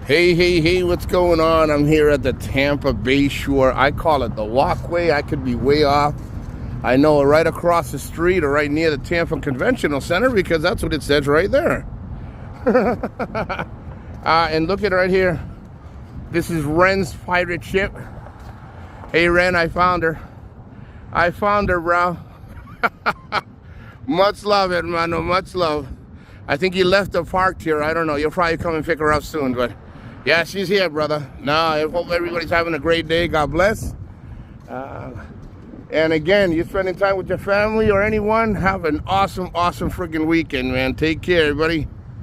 Hey, what's going on? I'm here at the Tampa Bay shore. I call it the walkway. I could be way off. I know right across the street or right near the Tampa Conventional Center because that's what it says right there. And look at right here. This is Ren's pirate ship. Hey, Ren, I found her. I found her, bro. Much love, hermano. Much love. I think you left her parked here. I don't know. You'll probably come and pick her up soon, but yeah, she's here, brother. Now, I hope everybody's having a great day. God bless. And again, you're spending time with your family or anyone, have an awesome freaking weekend, man. Take care, everybody.